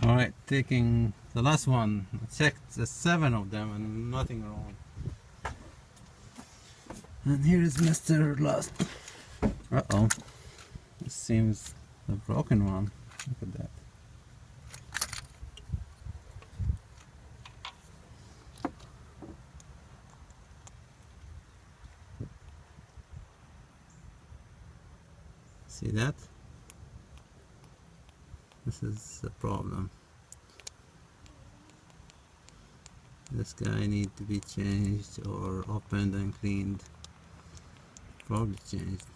Alright, taking the last one. I checked the 7 of them and nothing wrong. And here is Mr. Last. Uh-oh. This seems the broken one. Look at that. See that? This is the problem. This guy needs to be changed or opened and cleaned. Probably changed.